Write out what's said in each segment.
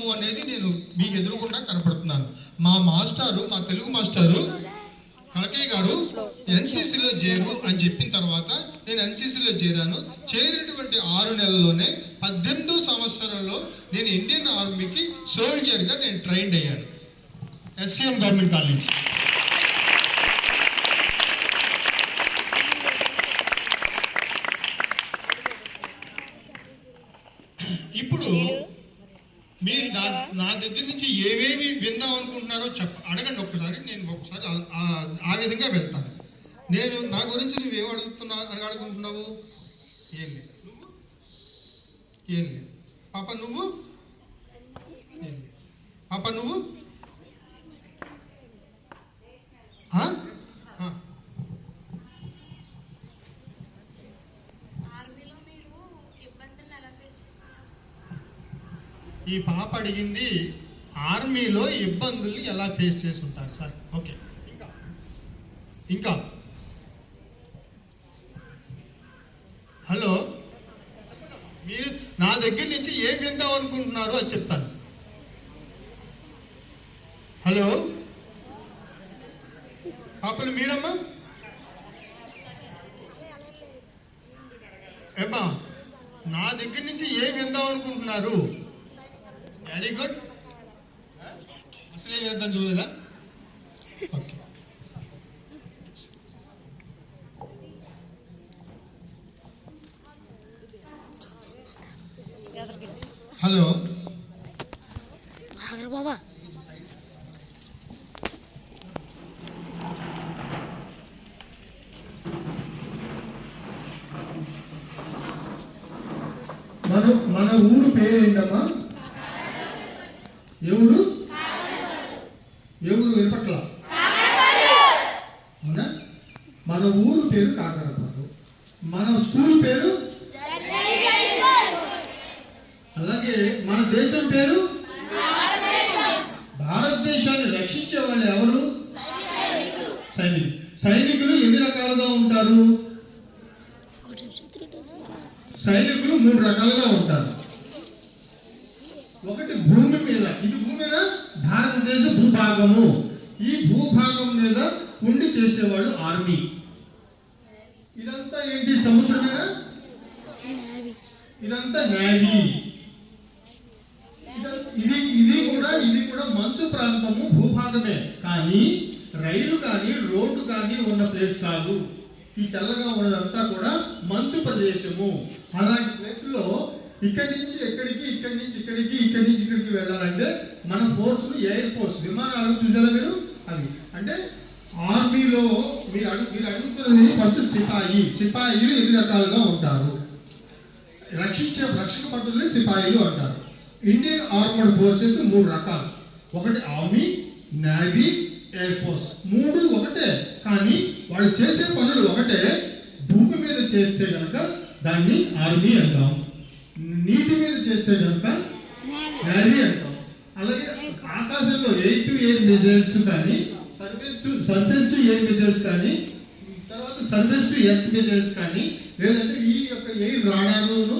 ఉన్నాము అనేది నేను మీకు ఎదురుకుండా కనపడుతున్నాను. మా మాస్టారు, మా తెలుగు మాస్టారు కలకయ్య గారు ఎన్సీసీలో చేరు అని చెప్పిన తర్వాత నేను ఎన్సీసీలో చేరాను. చేరినటువంటి 6 నెలల్లోనే 18 సంవత్సరంలో నేను ఇండియన్ ఆర్మీకి సోల్జర్గా నేను ట్రైన్ అయ్యాను. SCM government college. ఇప్పుడు మీరు నా దగ్గర నుంచి ఏవేవి విందాం అనుకుంటున్నారో అడగండి ఒక్కసారి. నేను ఒకసారి ఆ విధంగా వెళ్తాను. నేను నా గురించి నువ్వేం అడుగుతున్నావు? ఏం లేదు. నువ్వు ఏం లేదు. పాప నువ్వు ఏం లేదు. పాప నువ్వు ఈ పాప అడిగింది ఆర్మీలో ఇబ్బందుల్ని ఎలా ఫేస్ చేసి ఉంటారు సార్. ఓకే, ఇంకా హలో, మీరు నా దగ్గర నుంచి ఏం విందాం అనుకుంటున్నారు అది చెప్తాను. హలో పాపలు, మీరమ్మా ఏమ్మా నా దగ్గర నుంచి ఏం విందాం అనుకుంటున్నారు? Very good. అసలే విందాం చూడలేదా? ఓకే. హలో బాబా, మన ఊరు పేరేంటమ్మా? ఎవరు వినపట్ల? అవునా? మన ఊరు పేరు కాకరపాడు. మన స్కూల్ పేరు, అలాగే మన దేశం పేరు. భారతదేశాన్ని రక్షించే వాళ్ళు ఎవరు? సైనికులు ఎన్ని రకాలుగా ఉంటారు? సైనికులు 3 రకాలుగా ఉంటారు. ఒకటి భూమి మీద, ఇది భూమినా భారతదేశ భూభాగము. ఈ భూభాగం మీద ఉండి చేసేవాళ్ళు ఆర్మీ. ఇదంతా ఏంటి? సముద్రమేనా? ఇదంతా నేవీ. ఇది కూడా మంచు ప్రాంతము, భూభాగమే. కానీ రైలు కానీ రోడ్డు కానీ ఉన్న ప్లేస్ కాదు. ఈ తెల్లగా ఉన్నదంతా కూడా మంచు ప్రదేశము. అలాంటి ప్లేస్ లో ఇక్కడి నుంచి ఎక్కడికి, ఇక్కడి నుంచి ఇక్కడికి, ఇక్కడి నుంచి ఇక్కడికి వెళ్ళాలంటే మన ఫోర్స్, ఎయిర్ ఫోర్స్ విమానాలు చూసారా మీరు? అవి అంటే ఆర్మీలో మీరు అడుగుతున్నది ఫస్ట్ సిపాయిలు ఎన్ని రకాలుగా ఉంటారు? రక్షక పద్ధతులు సిపాయిలు అంటారు. ఇండియన్ ఆర్మర్డ్ ఫోర్సెస్ 3 రకాలు. ఒకటి ఆర్మీ, నేవీ, ఎయిర్ ఫోర్స్. 3 ఒకటే, కానీ వాళ్ళు చేసే పనులు ఒకటే. భూమి మీద చేస్తే కనుక దాన్ని ఆర్మీ అంటాం, నీటి మీద చేస్తే కనుక నేవీ అంటాం. అలాగే ఆకాశంలో ఎయిర్ మిజైల్స్ కానీ, సర్ఫేస్ టు ఎయిర్ మిజైల్స్ కానీ, తర్వాత సర్ఫేస్ టు ఎర్త్ మిజైల్స్ కానీ, లేదంటే ఈ యొక్క ఎయిర్ రాడార్లను,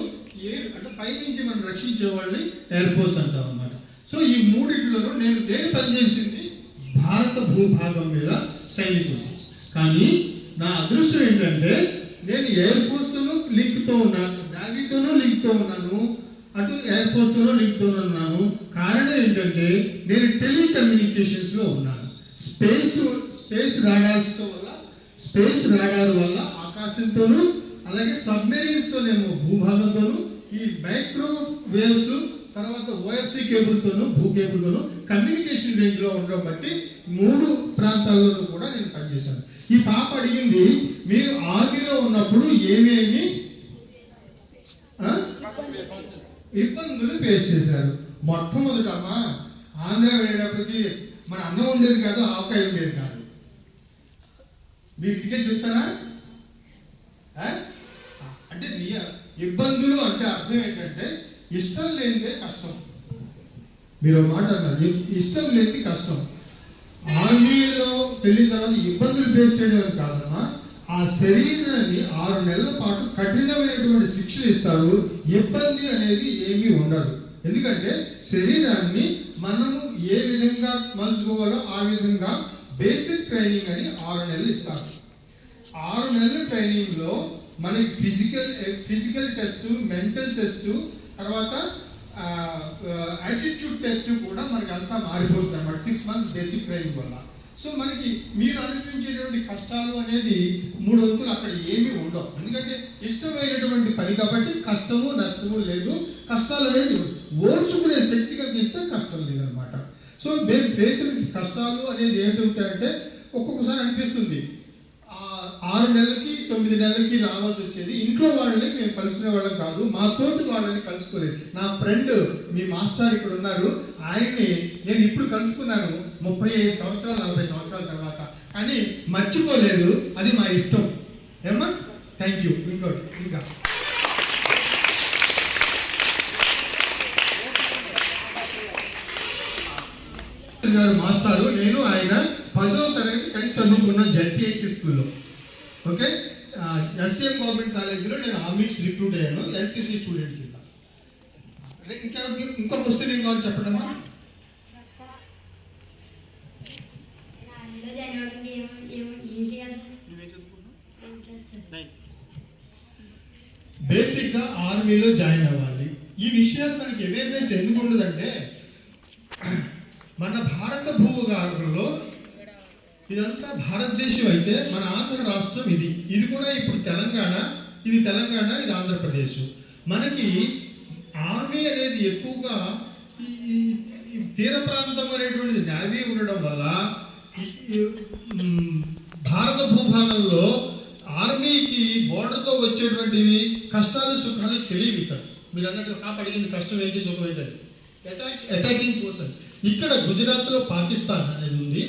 ఎయిర్ అంటే పై నుంచి మనం రక్షించే వాళ్ళని ఎయిర్ ఫోర్స్ అంటాం అన్నమాట. సో ఈ 3 నేను పనిచేసింది భారత భూభాగం మీద సైనికుడు. కానీ నా అదృష్టం ఏంటంటే నేను ఎయిర్ ఫోర్స్తోనూ లింక్తో ఉన్నాను, నేవీతోనూ లింక్తో ఉన్నాను, అటు ఎయిర్ ఫోర్స్తోనూ లింక్తో ఉన్నాను. కారణం ఏంటంటే నేను టెలికమ్యూనికేషన్స్లో ఉన్నాను. స్పేస్ రాడార్ వల్ల ఆకాశంతోనూ, అలాగే సబ్మెరీన్స్తో నేను భూభాగంతోనూ, ఈ మైక్రో వేవ్స్, తర్వాత ఓఎఫ్సి కేబుల్తోనూ, భూ కేబుల్తోనూ కమ్యూనికేషన్ రేంజ్లో ఉండడం బట్టి 3 ప్రాంతాల్లోనూ కూడా నేను పనిచేశాను. ఈ పాప అడిగింది మీరు ఆర్మీలో ఉన్నప్పుడు ఏమేమి ఇబ్బందులు ఫేస్ చేశారు. మొట్టమొదటమ్మా ఆంధ్ర వెళ్ళేటప్పటికి మన అన్నం ఉండేది కాదు, ఆవకాయ ఉండేది కాదు. మీరు టికెట్ చెప్తారా? అంటే ఇబ్బందులు అంటే అర్థం ఏంటంటే ఇష్టం లేనిదే కష్టం. మీరు మాట అన్నారు, ఇష్టం లేనిది కష్టం. ఆర్మీలో వెళ్ళిన తర్వాత ఇబ్బందులు ఫేస్ చేయడం కాదమ్మా, ఆ శరీరాన్ని 6 నెలల పాటు కఠినమైనటువంటి శిక్షలు ఇస్తారు. ఇబ్బంది అనేది ఏమీ ఉండదు. ఎందుకంటే శరీరాన్ని మనము ఏ విధంగా మలుచుకోవాలో ఆ విధంగా బేసిక్ ట్రైనింగ్ అని 6 నెలలు ఇస్తారు. 6 నెలల ట్రైనింగ్లో మనకి ఫిజికల్ టెస్ట్, మెంటల్ టెస్ట్, తర్వాత యాటిట్యూడ్ టెస్ట్ కూడా మనకి అంతా మారిపోతుంది అన్నమాట 6 మంత్స్ బేసిక్ ట్రైనింగ్ వల్ల. సో మనకి మీరు అనిపించేటువంటి కష్టాలు అనేది 3 వంతులు అక్కడ ఏమీ ఉండవు. ఎందుకంటే ఇష్టమైనటువంటి పని కాబట్టి కష్టము నష్టము లేదు. కష్టాలు అనేది ఓర్చుకునే శక్తి కలిగిస్తే కష్టం లేదనమాట. సో మేము చేసిన కష్టాలు అనేది ఏంటంటే ఒక్కొక్కసారి అనిపిస్తుంది 6 నెలలకి 9 నెలలకి రావాల్సి వచ్చేది. ఇంట్లో వాళ్ళని మేము కలుసుకునే వాళ్ళం కాదు, మా తోటి వాళ్ళని కలుసుకోలేదు. నా ఫ్రెండ్ మీ మాస్టర్ ఇక్కడ ఉన్నారు, ఆయన్ని నేను ఇప్పుడు కలుసుకున్నాను 35 సంవత్సరాలు 40 సంవత్సరాల తర్వాత, కానీ మర్చిపోలేదు. అది మా ఇష్టం. ఏమ్మా, థ్యాంక్ యూ. ఇంకోటి ఇంకా గారు మాస్టారు, నేను ఆయన 10వ తరగతి కలిసి చదువుకున్న జడ్పిహెచ్ స్కూల్లో. ఓకే, ఎస్ఎం గవర్నమెంట్ కాలేజీలో నేను ఆర్మీకి రిక్రూట్ అయ్యాను ఎన్సీసీ స్టూడెంట్ కింద. ఇంకో క్వశ్చన్ ఏం కావాలి చెప్పడమా? బేసిక్ గా ఆర్మీలో జాయిన్ అవ్వాలి. ఈ విషయాలు మనకి అవేర్నెస్ ఎందుకు ఉండదంటే, మన భారత భూభాగంలో ఇదంతా భారతదేశం అయితే మన ఆంధ్ర రాష్ట్రం ఇది కూడా ఇప్పుడు తెలంగాణ, ఇది ఆంధ్రప్రదేశ్. మనకి ఆర్మీ అనేది ఎక్కువగా ఈ తీర ప్రాంతం అనేటువంటిది నేవీ ఉండడం వల్ల భారత భూభాగంలో ఆర్మీకి బోర్డర్తో వచ్చేటువంటివి కష్టాలు సుఖాలు తెలియవు. ఇక్కడ మీరు అన్నట్టు కాపాడిగింది కష్టం ఏంటి సుఖం ఏంటది అటాకింగ్ ఫోర్స్. ఇక్కడ గుజరాత్లో పాకిస్తాన్ అనేది ఉంది,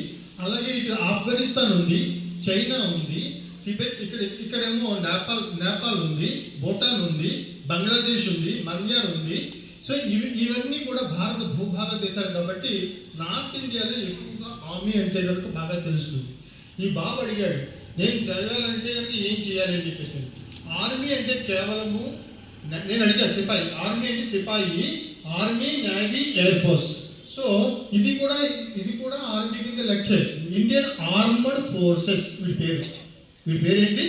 అలాగే ఇక్కడ ఆఫ్ఘనిస్తాన్ ఉంది, చైనా ఉంది, టిబెట్, ఇక్కడేమో నేపాల్ ఉంది, భూటాన్ ఉంది, బంగ్లాదేశ్ ఉంది, మన్యార్ ఉంది. సో ఇవన్నీ కూడా భారత భూభాగ దేశాలు కాబట్టి నార్త్ ఇండియాలో ఎక్కువగా ఆర్మీ అంటే కనుక బాగా తెలుస్తుంది. ఈ బాబు అడిగాడు నేను చదవాలంటే కనుక ఏం చేయాలి అని చెప్పేసి. ఆర్మీ అంటే కేవలము, నేను అడిగా సిపాయి, ఆర్మీ అంటే సిపాయి, army, navy, air force. So ఇది కూడా ఆర్మీ కింద లెక్కే. ఇండియన్ ఆర్మర్డ్ ఫోర్సెస్ వీడి పేరు ఏంటి?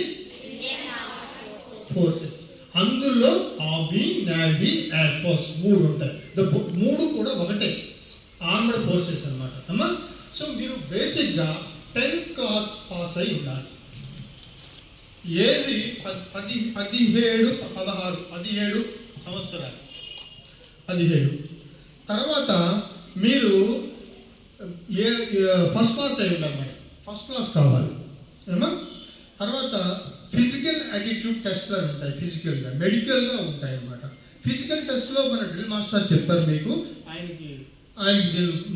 ఫోర్సెస్. అందులో ఆర్మీ, నేవీ, ఎయిర్ ఫోర్స్ 3 ఉంటాయి. 3 కూడా ఒకటే ఆర్మర్డ్ ఫోర్సెస్ అన్నమాట అమ్మా. సో మీరు బేసిక్గా 10th క్లాస్ పాస్ అయి ఉండాలి. ఏజ్ 17 సంవత్సరాలు. 17 తర్వాత మీరు ఫస్ట్ క్లాస్ అయి ఉండాలి. మరి ఫస్ట్ క్లాస్ కావాలి ఏమా. తర్వాత ఫిజికల్ యాటిట్యూడ్ టెస్ట్లు అని ఉంటాయి, ఫిజికల్గా మెడికల్గా ఉంటాయి అన్నమాట. ఫిజికల్ టెస్ట్లో మన డ్రిల్ మాస్టర్ చెప్తారు మీకు, ఆయనకి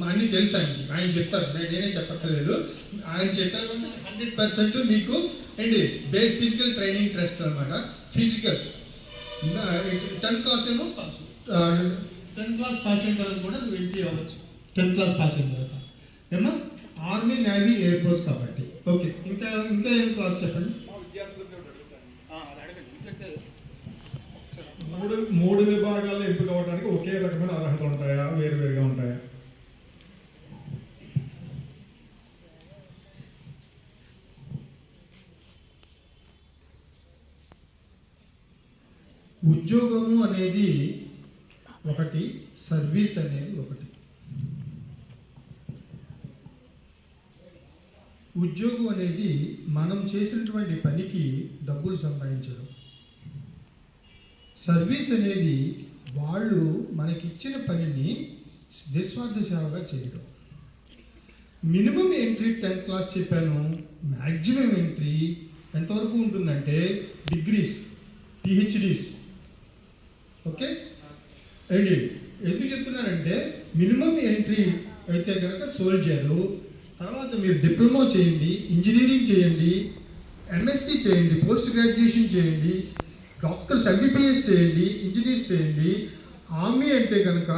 అన్నీ తెలుసు ఆయన చెప్తారు, నేనే చెప్పక్కర్లేదు. ఆయన చెప్పారు అంటే 100% మీకు ఏంటి ఫిజికల్ ట్రైనింగ్ టెస్ట్ అనమాట. ఫిజికల్ 10th క్లాస్ ఏమో పాస్, 10th క్లాస్ పాస్ అయిన తర్వాత కూడా నువ్వు ఎంట్రీ అవ్వచ్చు. 10th క్లాస్ పాస్ అయిన తర్వాత ఏమా ఆర్మీ, నేవీ, ఎయిర్ ఫోర్స్ కాబట్టి. ఓకే, ఇంకా ఏం క్లాస్ చెప్పండి. మూడు విభాగాల్లో ఎంపిక అవ్వడానికి ఒకే రకమైన అర్హత ఉంటాయా, వేరువేరుగా ఉంటాయా? ఉద్యోగము అనేది ఒకటి, సర్వీస్ అనేది ఒకటి. ఉద్యోగం అనేది మనం చేసినటువంటి పనికి డబ్బులు సంపాదించడం. సర్వీస్ అనేది వాళ్ళు మనకిచ్చిన పనిని నిస్వార్థ సేవగా చేయడం. మినిమం ఎంట్రీ 10th క్లాస్ చెప్పాను, మ్యాక్సిమం ఎంట్రీ ఎంతవరకు ఉంటుందంటే డిగ్రీస్, పిహెచ్డీస్. ఓకే అండి, ఎందుకు చెప్తున్నానంటే మినిమం ఎంట్రీ అయితే కనుక సోల్జరు, తర్వాత మీరు డిప్లొమా చేయండి, ఇంజనీరింగ్ చేయండి, ఎంఎస్సి చేయండి, పోస్ట్ గ్రాడ్యుయేషన్ చేయండి, డాక్టర్స్ ఎంబీబీఎస్ చేయండి, ఇంజనీర్స్ చేయండి. ఆర్మీ అంటే కనుక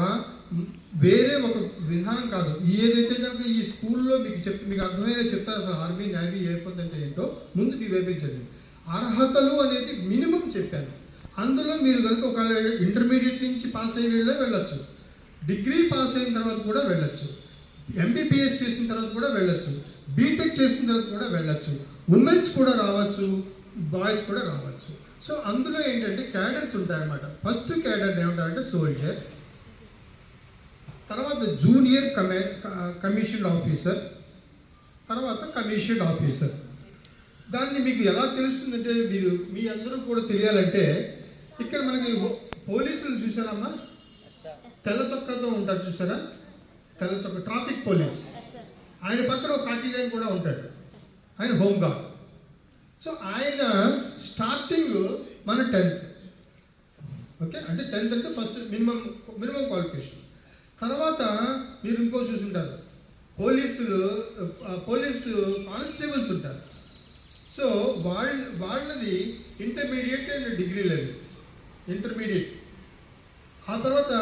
వేరే ఒక విధానం కాదు. ఏదైతే కనుక ఈ స్కూల్లో మీకు అర్థమైన చెప్తారు అసలు ఆర్మీ, నేవీ, ఎయిర్ ఫోర్స్ అంటే ఏంటో ముందు వివేచించండి. అర్హతలు అనేది మినిమం చెప్పాను. అందులో మీరు కనుక ఒక ఇంటర్మీడియట్ నుంచి పాస్ అయ్యే వెళ్ళొచ్చు, డిగ్రీ పాస్ అయిన తర్వాత కూడా వెళ్ళొచ్చు, ఎంబీబీఎస్ చేసిన తర్వాత కూడా వెళ్ళొచ్చు, బీటెక్ చేసిన తర్వాత కూడా వెళ్ళొచ్చు, ఉమెన్స్ కూడా రావచ్చు, బాయ్స్ కూడా రావచ్చు. సో అందులో ఏంటంటే క్యాడర్స్ ఉంటాయన్నమాట. ఫస్ట్ క్యాడర్ ఏమంటారంటే సోల్జర్, తర్వాత జూనియర్ కమిషన్డ్ ఆఫీసర్, తర్వాత కమిషన్డ్ ఆఫీసర్. దాన్ని మీకు ఎలా తెలుస్తుందంటే మీరు మీ అందరూ కూడా తెలియాలంటే ఇక్కడ మనకి పోలీసులు చూసారమ్మా, తెల్ల చొక్కాతో ఉంటారు చూసారా, తెల్ల చొక్క ట్రాఫిక్ పోలీస్, ఆయన పక్కన ఒక కాకిగాని కూడా ఉంటాడు, ఆయన హోంగార్డ్. సో ఆయన స్టార్టింగ్ మన 10th, ఓకే, అంటే 10th అంటే ఫస్ట్ మినిమం క్వాలిఫికేషన్. తర్వాత మీరు ఇంకో చూసుంటారు, పోలీసు కానిస్టేబుల్స్ ఉంటారు. సో వాళ్ళది intermediate and degree level, intermediate. ఆ తర్వాత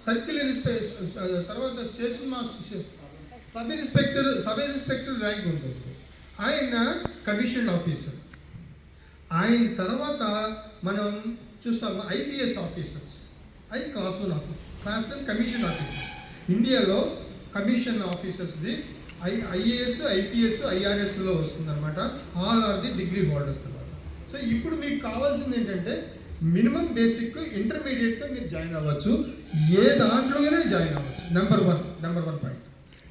సర్కిల్ ఇన్స్పెక్టర్, తర్వాత station master, sub inspector rank ఉంటుంది, ఆయన కమిషన్ ఆఫీసర్. ఆయన తర్వాత మనం చూస్తాము ఐపీఎస్ ఆఫీసర్స్, ఆయన క్లాస్ 1 కమిషన్ ఆఫీసర్స్. ఇండియాలో కమిషన్ ఆఫీసర్స్ది ఐఏఎస్, ఐపీఎస్, ఐఆర్ఎస్లో వస్తుందన్నమాట. All are the degree holders తర్వాత. సో ఇప్పుడు మీకు కావాల్సింది ఏంటంటే మినిమం బేసిక్ ఇంటర్మీడియట్తో మీరు జాయిన్ అవ్వచ్చు, ఏ దాంట్లోనే జాయిన్ అవ్వచ్చు. Number one point.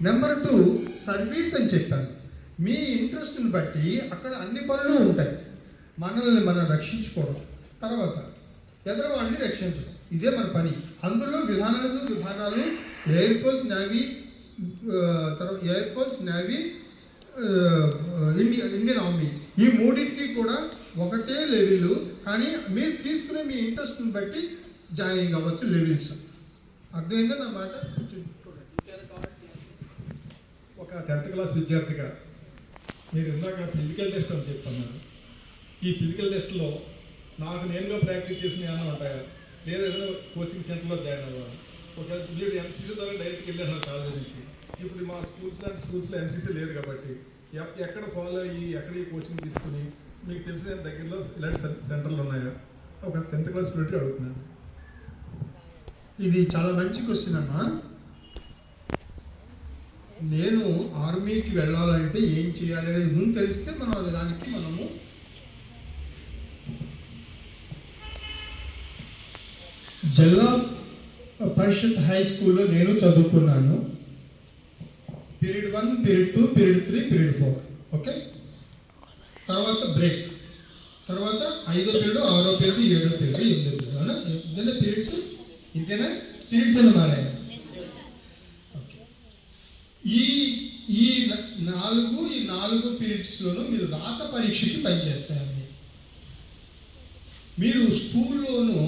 Number 2 service అని చెప్పాను. మీ ఇంట్రెస్ట్ని బట్టి అక్కడ అన్ని పనులు ఉంటాయి. మనల్ని మనం రక్షించుకోవడం, తర్వాత ఎదురువాడిని రక్షించడం, ఇదే మన పని. అందులో విభాగాలు ఎయిర్ ఫోర్స్, నేవీ, తర్వాత air force, navy, Indian army, ఈ మూడింటికి కూడా ఒకటే లెవెల్. కానీ మీరు తీసుకునే మీ ఇంట్రెస్ట్ని బట్టి జాయినింగ్ అవ్వచ్చు లెవెల్స్. అర్థమైందా నా మాట? ఒక 10th క్లాస్ విద్యార్థిగా మీరు ఇందాక ఫిజికల్ టెస్ట్ అని చెప్తున్నారు. ఈ ఫిజికల్ టెస్ట్లో నాకు నేనుగా ప్రాక్టీస్ చేసిన ఏమైనా ఉంటాయా, లేదా ఏదైనా కోచింగ్ సెంటర్లో జాయిన్ అవ్వాలి? ఒకవేళ మీరు ఎన్సీసీ ద్వారా డైరెక్ట్కి వెళ్ళాను కాలేజ్ నుంచి. ఇప్పుడు మా స్కూల్స్లో ఎన్సీసీ లేదు కాబట్టి ఎక్కడ ఫాలో అయ్యి ఎక్కడ ఈ కోచింగ్ తీసుకుని మీకు తెలిసిన దగ్గరలో ఇలాంటి సెంటర్లు ఉన్నాయా? ఒక 10th క్లాస్ స్టూడెంట్గా అడుగుతున్నాను. ఇది చాలా మంచి క్వశ్చన్ అమ్మా. నేను ఆర్మీకి వెళ్ళాలంటే ఏం చేయాలి అనేది ముందు తెలిస్తే మనం దానికి మనము జిల్లా పరిషత్ హై స్కూల్లో నేను చదువుకున్నాను. Period 1, period 2, period 3, period 4, okay. తర్వాత బ్రేక్, తర్వాత 5వ పీరియడ్, 6వ పీరియడ్, 7వ పీరియడ్, 8వ పీరియడ్. అవునా? ఇంతేనా పీరియడ్స్? ఇంతేనా పీరియడ్స్ అని మారాయి? ఓకే. ఈ 4 పీరియడ్స్లోనూ మీరు రాత పరీక్షకి పనిచేస్తాయండి. మీరు స్కూల్లోనూ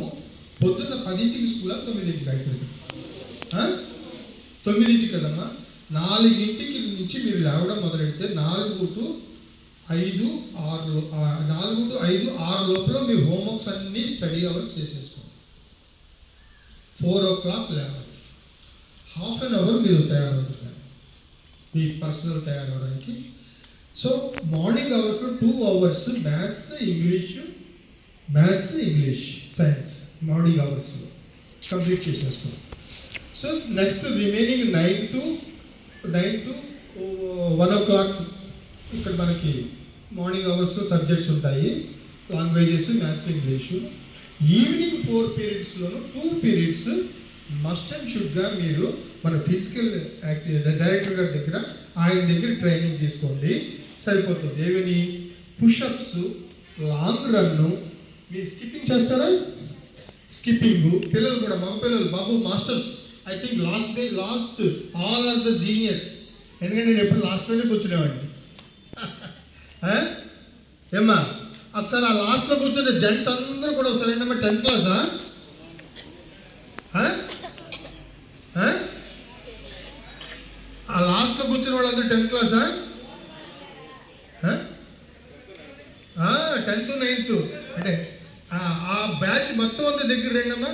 పొద్దున్న 10కి స్కూల్, 9కి బయటకు. 9కి కదమ్మా, 4కి నుంచి మీరు లేవడం మొదలెడితే 4 to 5, 6 లోపల మీ హోంవర్క్స్ అన్నీ స్టడీ అవర్స్ చేసేసుకోండి. 4 o'clock లేవాలి. హాఫ్ అన్ అవర్ మీరు తయారవుతారు మీ పర్సనల్ తయారవడానికి. సో మార్నింగ్ అవర్స్లో 2 hours maths, English, science morning అవర్స్లో కంప్లీట్ చేసేసుకోండి. So next remaining 9 to 1 o'clock ఇక్కడ మనకి మార్నింగ్ అవర్స్లో సబ్జెక్ట్స్ ఉంటాయి, లాంగ్వేజెస్, మ్యాథ్స్, ఇంగ్లీషు. ఈవినింగ్ 4 periodsలోనూ 2 periods మస్ట్ అండ్ షుడ్గా మీరు మన ఫిజికల్ యాక్టివిటీ డైరెక్టర్ గారి దగ్గర, ఆయన దగ్గర ట్రైనింగ్ తీసుకోండి, సరిపోతుంది. ఏమని? Pushups, long run. మీరు స్కిప్పింగ్ చేస్తారా? స్కిప్పింగ్. పిల్లలు కూడా, మగ పిల్లలు, బాబు masters, I think last all are the genius. ఎందుకంటే నేను ఎప్పుడు లాస్ట్లోనే కూర్చునేవాడిని. ఏమ్మా ఒకసారి ఆ లాస్ట్లో కూర్చుంటే జెంట్స్ అందరూ కూడా ఒకసారి ఏంటమ్మా 10th క్లాసా? ఆ లాస్ట్లో కూర్చున్న వాళ్ళందరూ 10th క్లాసా? 10th, 9th అంటే ఆ బ్యాచ్ మొత్తం అంతా దగ్గర రండమ్మా.